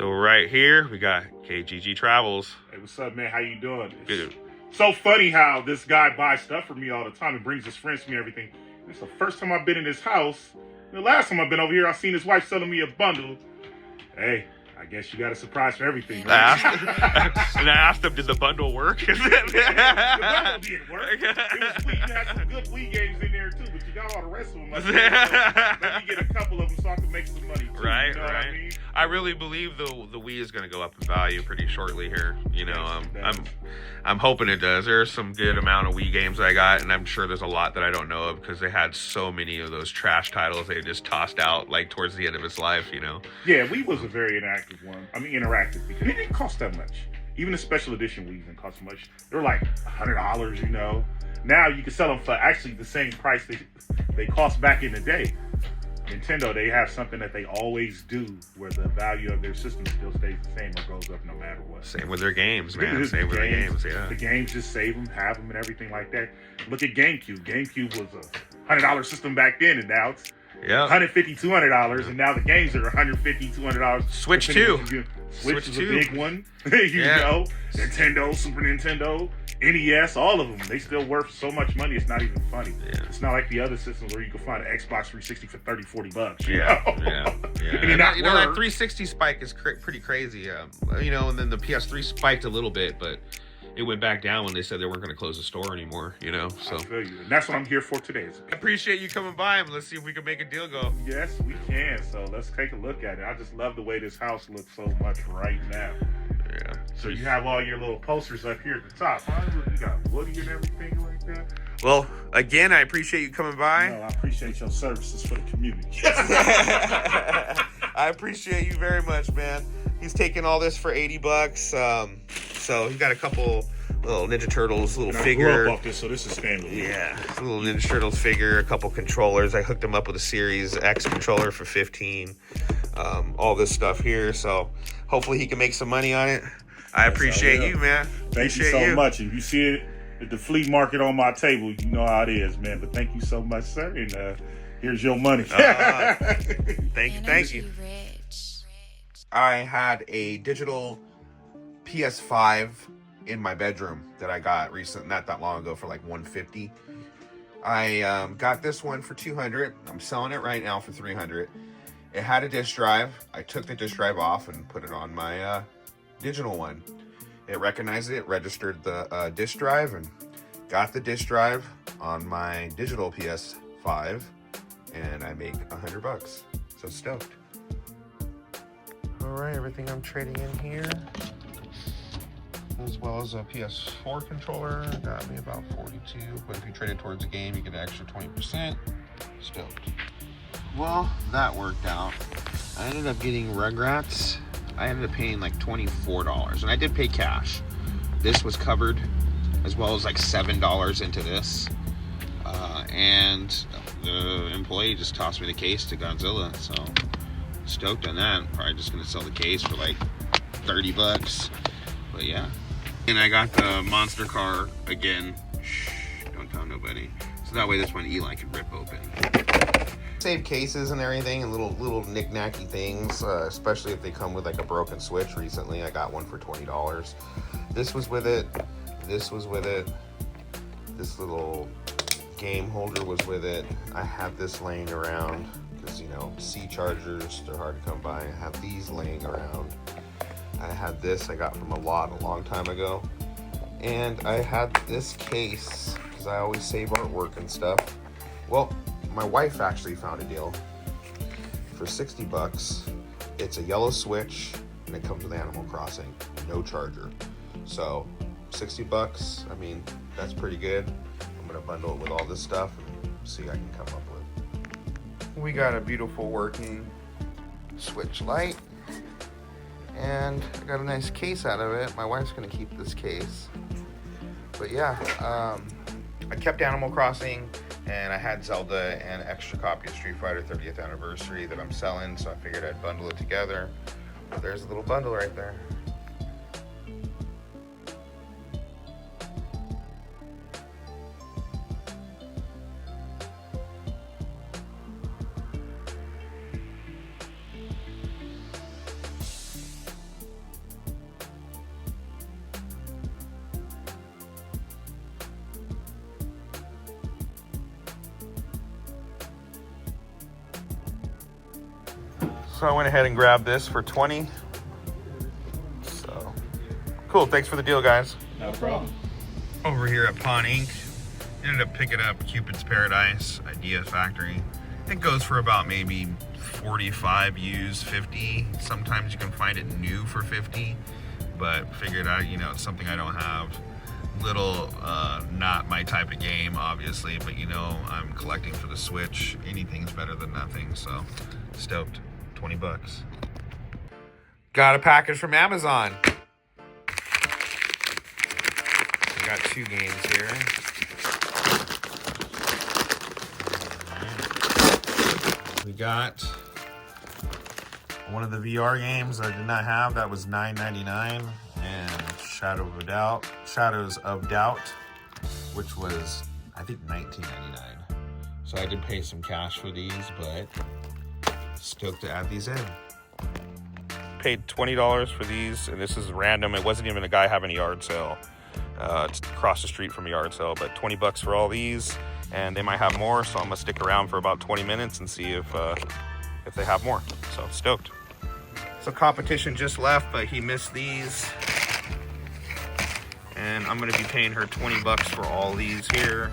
So right here, we got KGG Travels. Hey, what's up, man? How you doing? Good. So funny how this guy buys stuff for me all the time and brings his friends to me and everything. It's the first time I've been in his house. The last time I've been over here, I seen his wife selling me a bundle. Hey, I guess you got a surprise for everything, right? And I asked him, did the bundle work? The bundle didn't work. It was Wii. You had some good Wii games in there too, but you got all the rest of them. Like, let me get a couple of them so I can make some money too. Right, you know right. What I mean? I really believe the Wii is going to go up in value pretty shortly here. You know, I'm hoping it does. There's some good amount of Wii games I got, and I'm sure there's a lot that I don't know of because they had so many of those trash titles they just tossed out like towards the end of its life. You know. Yeah, Wii was a very interactive one. I mean, interactive because it didn't cost that much. Even the special edition Wii's didn't cost much. They were like $100, you know. Now you can sell them for actually the same price they cost back in the day. Nintendo, they have something that they always do where the value of their system still stays the same or goes up no matter what. Same with their games, man. Same with their games, yeah. The games just save them, have them, and everything like that. Look at GameCube. GameCube was a $100 system back then, and now it's $150, $200, and now the games are $150, $200. Switch 2. Switch is a big one. You know, Nintendo, Super Nintendo, NES, all of them. They still worth so much money, it's not even funny. Yeah. It's not like the other systems where you can find an Xbox 360 for $30, $40. Yeah. And that 360 spike is pretty crazy. You know, and then the PS3 spiked a little bit, but it went back down when they said they weren't going to close the store anymore, you know? So I feel you. And that's what I'm here for today. I appreciate you coming by and let's see if we can make a deal go. Yes, we can. So let's take a look at it. I just love the way this house looks so much right now. Yeah. So you have all your little posters up here at the top, huh? You got Woody and everything like that. Well, again, I appreciate you coming by. No, I appreciate your services for the community. I appreciate you very much, man. He's taking all this for $80. So he got a couple little Ninja Turtles, little figure. I grew up off this, so this is standard. Yeah, a little Ninja Turtles figure, a couple controllers. I hooked him up with a Series X controller for $15. All this stuff here. So hopefully he can make some money on it. I appreciate you, man. Thank you so much. If you see it at the flea market on my table, you know how it is, man. But thank you so much, sir. And here's your money. Thank you. I had a digital PS5 in my bedroom that I got not that long ago for like $150. I got this one for $200. I'm selling it right now for $300. It had a disk drive. I took the disk drive off and put it on my digital one. It recognized it, registered the disk drive, and got the disk drive on my digital PS5, and I make $100. So stoked. All right, everything I'm trading in here, as well as a PS4 controller, got me about 42. But if you trade it towards a game, you get an extra 20%. Stoked. Well, that worked out. I ended up getting Rugrats. I ended up paying like $24, and I did pay cash. This was covered, as well as like $7 into this. And the employee just tossed me the case to Godzilla, so stoked on that. Probably just gonna sell the case for like $30. But yeah. And I got the monster car again. Shh, don't tell nobody. So that way this one Eli can rip open. Save cases and everything and little knick-knacky things, especially if they come with like a broken switch. Recently I got one for $20. This was with it. This was with it. This little game holder was with it. I have this laying around because, you know, C chargers, they're hard to come by. I have these laying around. I had this I got from a lot a long time ago. And I had this case because I always save artwork and stuff. Well, my wife actually found a deal for $60. It's a yellow switch and it comes with Animal Crossing, no charger. So $60, I mean, that's pretty good. I'm gonna bundle it with all this stuff and see what I can come up with. We got a beautiful working switch light, and I got a nice case out of it. My wife's gonna keep this case. But yeah, I kept Animal Crossing, and I had Zelda and an extra copy of Street Fighter 30th Anniversary that I'm selling, so I figured I'd bundle it together. There's a little bundle right there. So I went ahead and grabbed this for 20. So cool. Thanks for the deal, guys. No problem. Over here at Pawn Inc. Ended up picking up Cupid's Paradise Idea Factory. It goes for about maybe 45 used, 50. Sometimes you can find it new for 50, but figured out, you know, it's something I don't have. Little, not my type of game, obviously, but you know, I'm collecting for the Switch. Anything's better than nothing, so stoked. 20 bucks. Got a package from Amazon. We got 2 games here. We got one of the VR games that I did not have. That was $9.99, and Shadows of Doubt, which was, I think, $19.99. So I did pay some cash for these, but stoked to add these in. Paid $20 for these, and this is random. It wasn't even a guy having a yard sale. It's across the street from a yard sale, but 20 bucks for all these, and they might have more, so I'm gonna stick around for about 20 minutes and see if they have more. So stoked. So competition just left, but he missed these, and I'm gonna be paying her 20 bucks for all these here.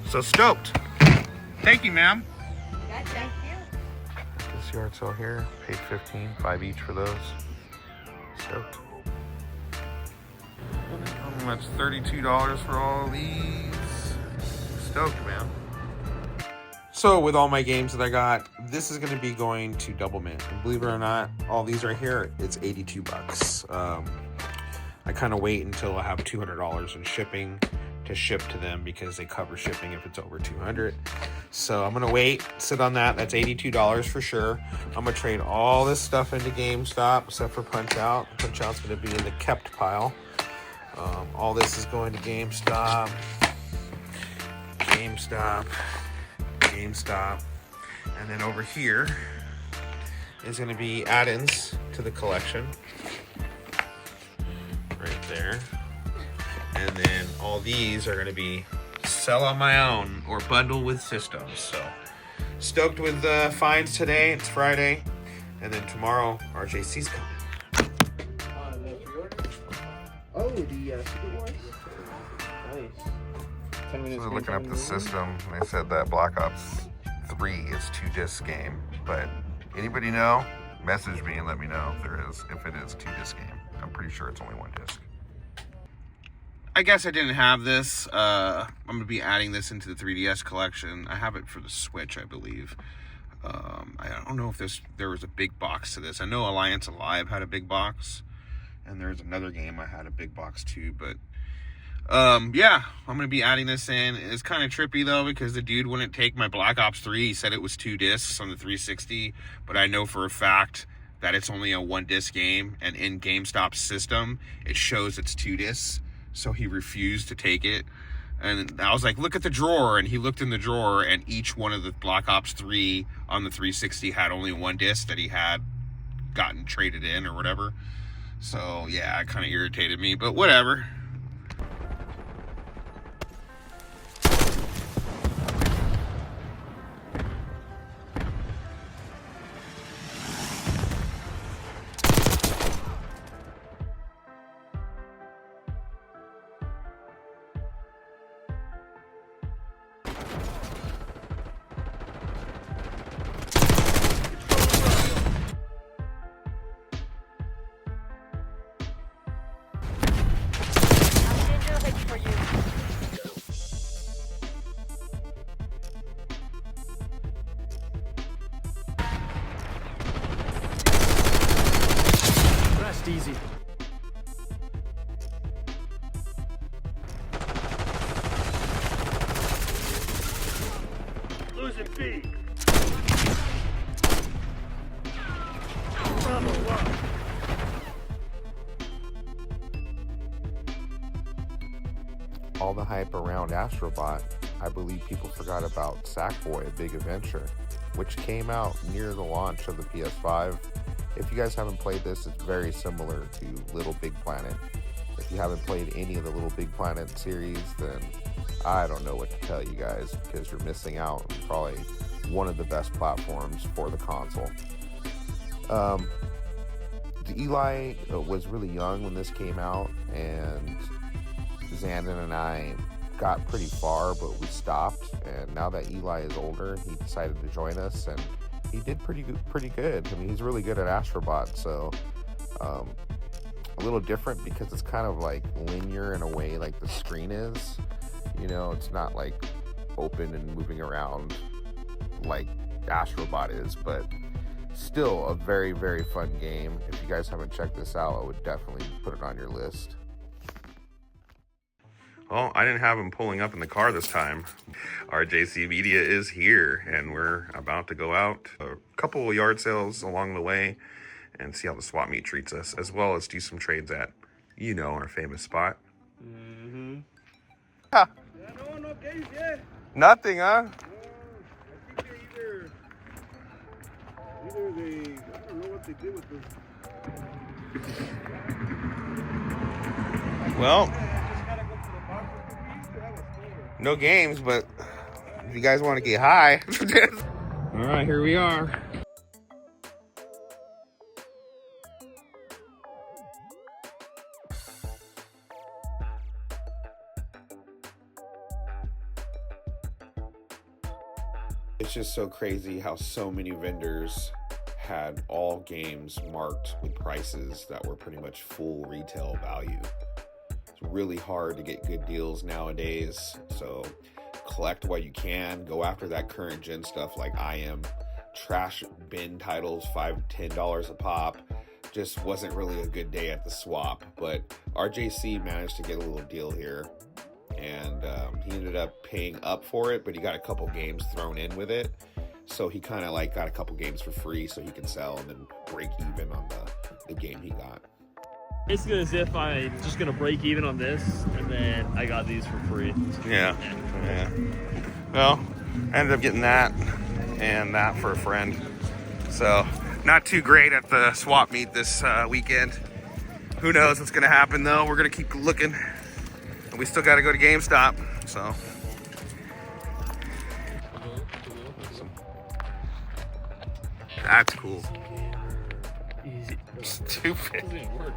So stoked. Thank you, ma'am. Thank you. This yard sale here, paid 15, 5 each for those. Stoked. That's $32 for all these. Stoked, man. So with all my games that I got, this is gonna be going to Double Mint. And believe it or not, all these right here, it's 82 bucks. I kind of wait until I have $200 in shipping to ship to them because they cover shipping if it's over 200. So I'm gonna wait, sit on that. That's $82 for sure. I'm gonna trade all this stuff into GameStop except for Punch Out. Punch Out's gonna be in the kept pile. All this is going to GameStop, and then over here is gonna be add-ins to the collection. Right there. And then all these are going to be sell on my own or bundle with systems. So stoked with the finds today. It's Friday. And then tomorrow, RJC's coming. Oh, the Super Wars? Nice. 10 minutes. So looking up the system, they said that Black Ops 3 is 2-disc game. But anybody know? Message me and let me know if it is 2-disc game. I'm pretty sure it's only 1 disc. I guess I didn't have this. I'm going to be adding this into the 3DS collection. I have it for the Switch, I believe. I don't know if there was a big box to this. I know Alliance Alive had a big box. And there's another game I had a big box too. But, yeah, I'm going to be adding this in. It's kind of trippy, though, because the dude wouldn't take my Black Ops 3. He said it was 2 discs on the 360. But I know for a fact that it's only a 1-disc game. And in GameStop's system, it shows it's 2 discs. So he refused to take it. And I was like, look at the drawer. And he looked in the drawer, and each one of the Black Ops 3 on the 360 had only 1 disc that he had gotten traded in or whatever. So, yeah, it kind of irritated me, but whatever. For you. Rest easy. Losing B. Bravo 1. All the hype around Astrobot, I believe people forgot about Sackboy: A Big Adventure, which came out near the launch of the PS5. If you guys haven't played this, it's very similar to Little Big Planet. If you haven't played any of the Little Big Planet series, then I don't know what to tell you guys, because you're missing out on probably one of the best platforms for the console. The Eli was really young when this came out, and Zandon and I got pretty far, but we stopped. And now that Eli is older, he decided to join us, and he did pretty good. I mean, he's really good at Astrobot, so a little different because it's kind of like linear in a way, like the screen is. You know, it's not like open and moving around like Astrobot is, but still a very, very fun game. If you guys haven't checked this out, I would definitely put it on your list. Well, I didn't have him pulling up in the car this time. RJC Media is here, and we're about to go out a couple of yard sales along the way and see how the swap meet treats us, as well as do some trades at, you know, our famous spot. Mm-hmm. Ha. Yeah, no case yet. Nothing, huh? I think they I don't know what they did with this. Well, no games, but if you guys want to get high. All right, here we are. It's just so crazy how so many vendors had all games marked with prices that were pretty much full retail value. It's really hard to get good deals nowadays, so collect what you can. Go after that current gen stuff like I am. Trash bin titles, $5-10 a pop. Just wasn't really a good day at the swap, but RJC managed to get a little deal here, and he ended up paying up for it, but he got a couple games thrown in with it. So he kind of like got a couple games for free so he can sell and then break even on the game he got. Basically as if I'm just gonna break even on this, and then I got these for free. Yeah. Well, I ended up getting that and that for a friend. So not too great at the swap meet this weekend. Who knows what's gonna happen though? We're gonna keep looking. And we still gotta go to GameStop, so. That's cool. Easy. Stupid. Doesn't work.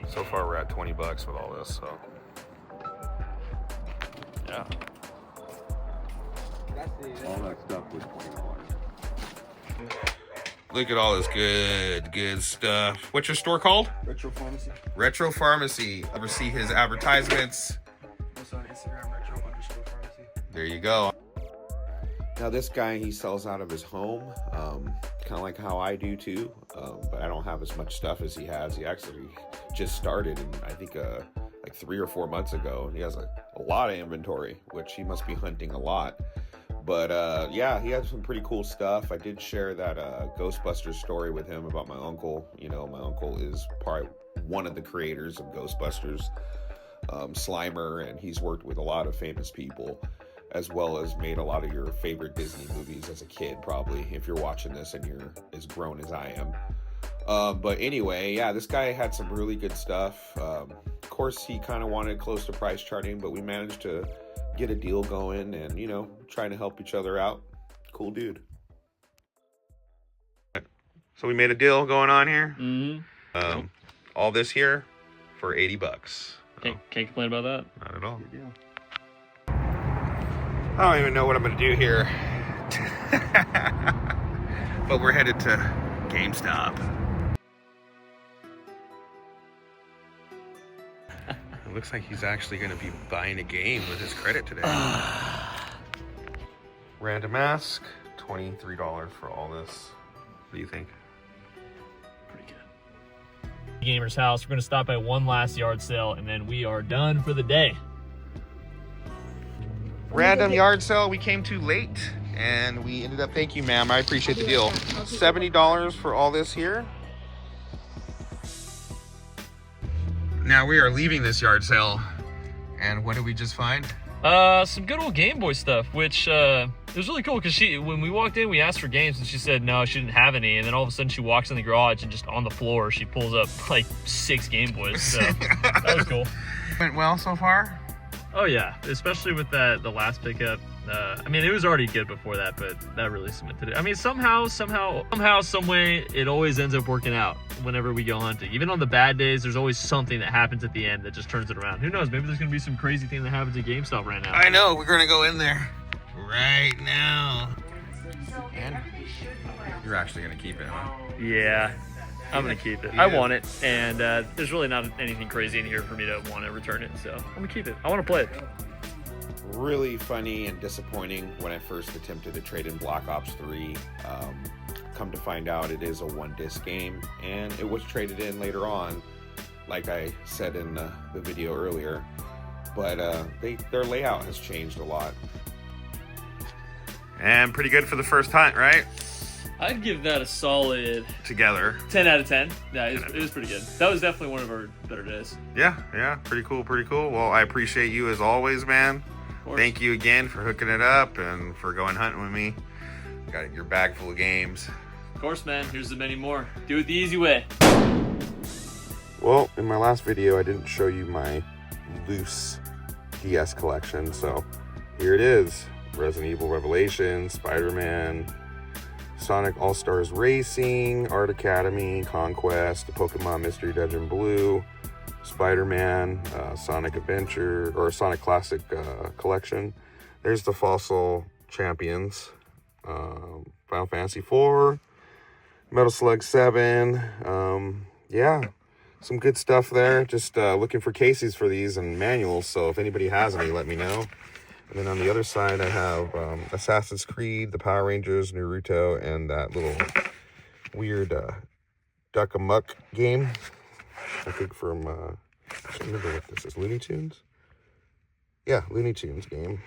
So far we're at $20 with all this, so. Yeah. All that stuff was $20. Look at all this good stuff. What's your store called? Retro Pharmacy. Retro Pharmacy. Ever see his advertisements? It's on Instagram, retro_pharmacy. There you go. Now this guy, he sells out of his home, kind of like how I do too, but I don't have as much stuff as he has. He actually just started, in, I think like 3 or 4 months ago, and he has a lot of inventory, which he must be hunting a lot. But yeah, he had some pretty cool stuff. I did share that Ghostbusters story with him about my uncle. You know, my uncle is probably one of the creators of Ghostbusters, Slimer, and he's worked with a lot of famous people, as well as made a lot of your favorite Disney movies as a kid, probably, if you're watching this and you're as grown as I am. But anyway, yeah, this guy had some really good stuff. Of course, he kind of wanted close to price charting, but we managed to get a deal going and, you know, trying to help each other out. Cool dude. So we made a deal going on here. Mm-hmm. All this here for $80. Can't complain about that. Not at all. I don't even know what I'm going to do here. But we're headed to GameStop. It looks like he's actually going to be buying a game with his credit today. Random ask, $23 for all this. What do you think? Pretty good. Gamer's house. We're gonna stop by one last yard sale, and then we are done for the day. Random yard sale. We came too late, and we ended up. Thank you, ma'am. I appreciate the deal. $70 for all this here. Now we are leaving this yard sale, and what did we just find? Some good old Game Boy stuff, which it was really cool because when we walked in, we asked for games, and she said no, she didn't have any. And then all of a sudden, she walks in the garage, and just on the floor, she pulls up like 6 Game Boys. So that was cool. Went well so far. Oh yeah, especially with the last pickup. I mean, it was already good before that, but that really cemented it. I mean, somehow, some way, it always ends up working out whenever we go hunting. Even on the bad days, there's always something that happens at the end that just turns it around. Who knows? Maybe there's gonna be some crazy thing that happens at GameStop right now. I know, we're gonna go in there right now. And you're actually gonna keep it, huh? Yeah, I'm gonna keep it. I want it, and there's really not anything crazy in here for me to want to return it, so I'm gonna keep it. I want to play it. Really funny and disappointing when I first attempted to trade in Black Ops 3. Come to find out it is a 1-disc game, and it was traded in later on, like I said in the video earlier, but their layout has changed a lot. And pretty good for the first hunt, right? I'd give that a solid Together. 10 out of 10. Yeah, it was pretty good. That was definitely one of our better days. Yeah, pretty cool. Well, I appreciate you as always, man. Thank you again for hooking it up and for going hunting with me. Got your bag full of games. Of course, man. Here's the many more. Do it the easy way. Well, in my last video, I didn't show you my loose DS collection, so here it is. Resident Evil Revelations, Spider-Man, Sonic All-Stars Racing, Art Academy, Conquest, the Pokemon Mystery Dungeon Blue, Spider-Man, Sonic Adventure, or Sonic Classic Collection. There's the Fossil Champions, Final Fantasy IV, Metal Slug 7. Yeah, some good stuff there. Just looking for cases for these and manuals, so if anybody has any, let me know. And then on the other side, I have Assassin's Creed, the Power Rangers, Naruto, and that little weird Duck Amuck game. I think from, I can't remember what this is, Looney Tunes? Yeah, Looney Tunes game.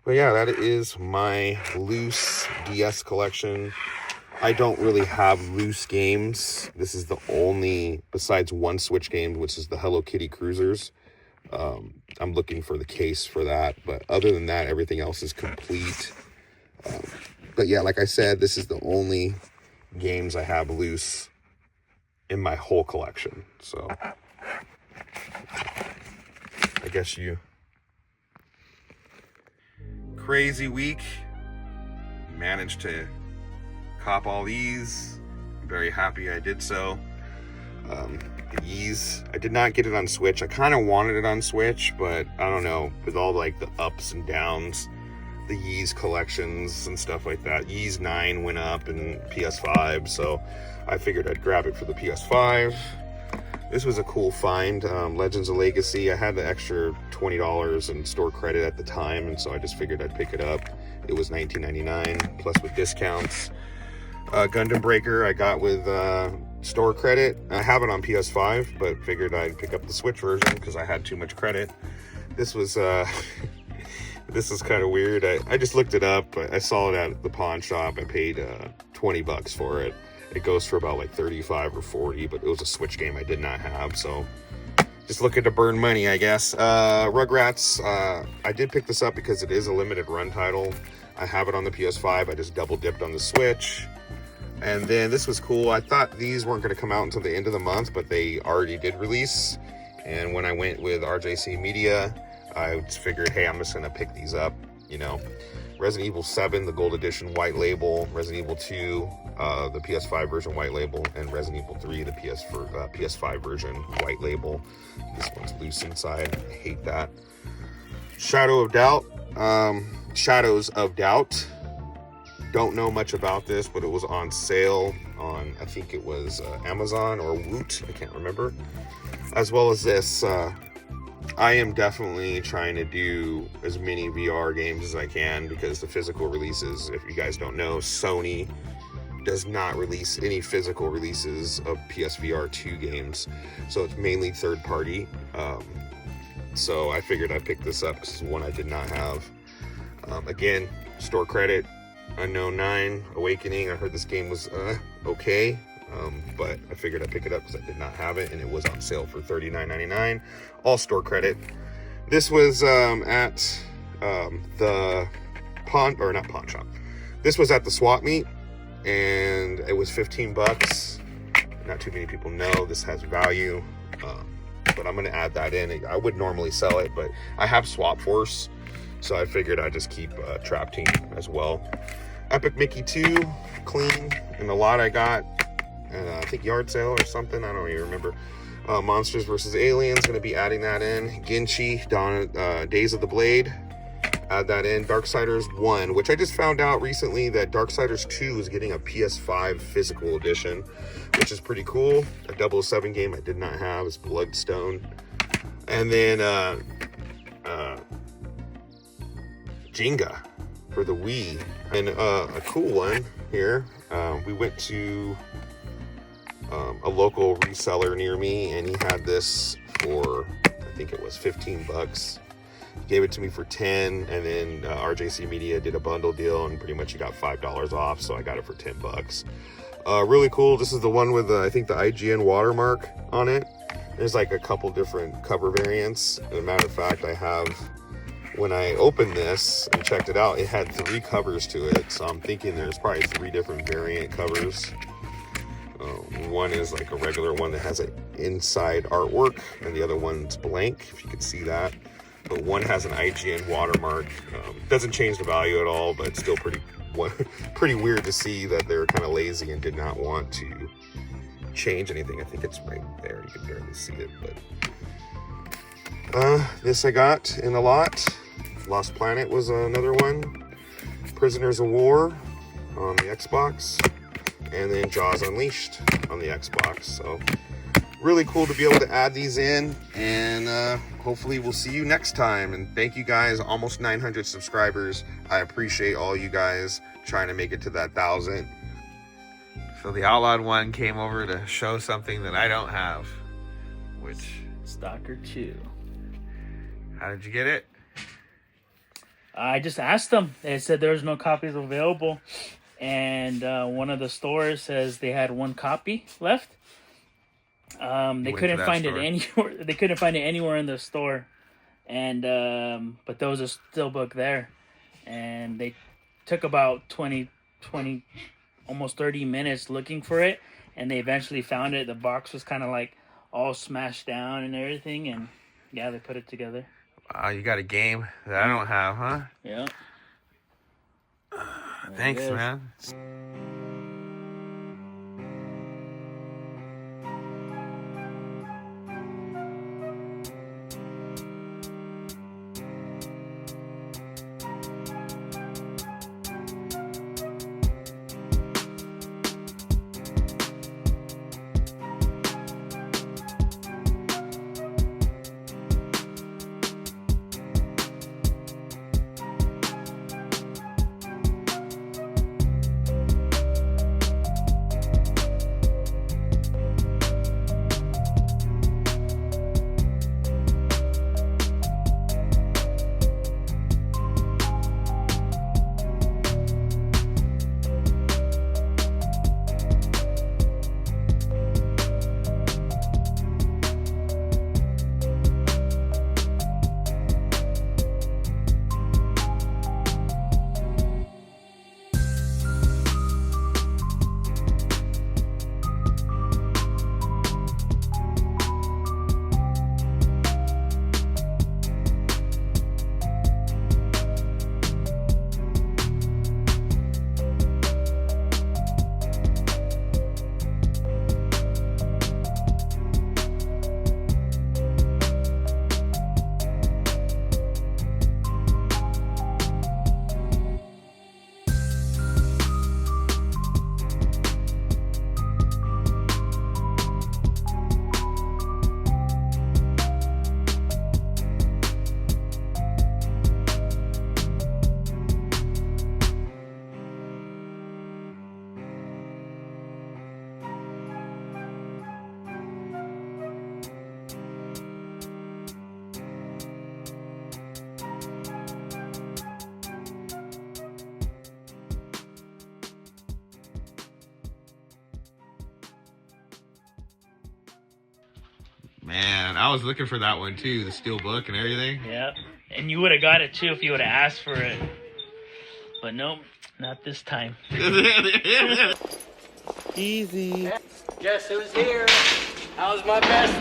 But yeah, that is my loose DS collection. I don't really have loose games. This is the only, besides one Switch game, which is the Hello Kitty Cruisers. I'm looking for the case for that, but other than that, everything else is complete. But yeah, like I said, this is the only games I have loose in my whole collection. So I guess crazy week. Managed to cop all these. I'm very happy I did so. The Yeez, I did not get it on Switch. I kind of wanted it on Switch, but I don't know, with all like the ups and downs, the Yeez collections and stuff like that. Yeez 9 went up in PS5, so I figured I'd grab it for the PS5. This was a cool find. Legends of Legacy. I had the extra $20 in store credit at the time, and so I just figured I'd pick it up. It was $19.99 plus with discounts. Gundam Breaker I got with store credit. I have it on PS5, but figured I'd pick up the Switch version because I had too much credit. This was this is kind of weird. I just looked it up. I saw it at the pawn shop. I paid $20 for it. It goes for about like 35 or 40, but it was a Switch game I did not have, so just looking to burn money, I guess. Rugrats, I did pick this up because it is a limited run title. I have it on the PS5. I just double dipped on the Switch. And then this was cool. I thought these weren't going to come out until the end of the month, but they already did release. And when I went with RJC Media, I just figured, hey, I'm just going to pick these up, you know. Resident Evil 7, the Gold Edition white label. Resident Evil 2, the PS5 version white label. And Resident Evil 3, the PS5 version white label. This one's loose inside. I hate that. Shadows of Doubt. Don't know much about this, but it was on sale on, I think it was Amazon or Woot, I can't remember. As well as this, I am definitely trying to do as many VR games as I can because the physical releases, if you guys don't know, Sony does not release any physical releases of PSVR 2 games. So it's mainly third party. So I figured I'd pick this up because it's one I did not have. Again, store credit. Unknown 9, Awakening. I heard this game was okay, but I figured I'd pick it up because I did not have it, and it was on sale for $39.99. All store credit. This was at the not pawn shop. This was at the swap meet, and it was $15. Not too many people know this has value. but I'm gonna add that in. I would normally sell it, but I have Swap Force, so I figured I'd just keep Trap Team as well. Epic Mickey 2, clean, and a lot I got, and I think yard sale or something, I don't even remember. Monsters vs. Aliens, gonna be adding that in. Ginchi, Days of the Blade, add that in. Darksiders 1, which I just found out recently that Darksiders 2 is getting a PS5 physical edition, which is pretty cool. A 007 game I did not have is Bloodstone. And then Jenga for the Wii. And a cool one here, we went to a local reseller near me, and he had this for, I think it was 15 bucks. He gave it to me for 10, and then RJC Media did a bundle deal, and pretty much he got $5 off, so I got it for 10 bucks. Really cool. This is the one with I think the IGN watermark on it. There's like a couple different cover variants. As a matter of fact, I have, when I opened this and checked it out, it had 3 covers to it, so I'm thinking there's probably 3 different variant covers. One is like a regular one that has an inside artwork, and the other one's blank, if you can see that. But one has an IGN watermark. Doesn't change the value at all, but it's still pretty weird to see that they're kind of lazy and did not want to change anything. I think it's right there. You can barely see it, but this I got in a lot. Lost Planet was another one. Prisoners of War on the Xbox. And then Jaws Unleashed on the Xbox. So really cool to be able to add these in, and hopefully we'll see you next time. And thank you guys, almost 900 subscribers. I appreciate all you guys trying to make it to that 1,000. So the Outlawed One came over to show something that I don't have, which... Stalker 2. How did you get it? I just asked them. They said there was no copies available. And one of the stores says they had 1 copy left. They couldn't find it anywhere. They couldn't find it anywhere in the store, and but there was a steelbook there, and they took about 20, almost 30 minutes looking for it, and they eventually found it. The box was kind of like all smashed down and everything, and yeah, they put it together. Wow, you got a game that I don't have, huh? Yeah. Thanks, man. Man, I was looking for that one too, the steel book and everything. Yep. And you would have got it too if you would have asked for it. But nope, not this time. Easy. Guess who's here? How's my best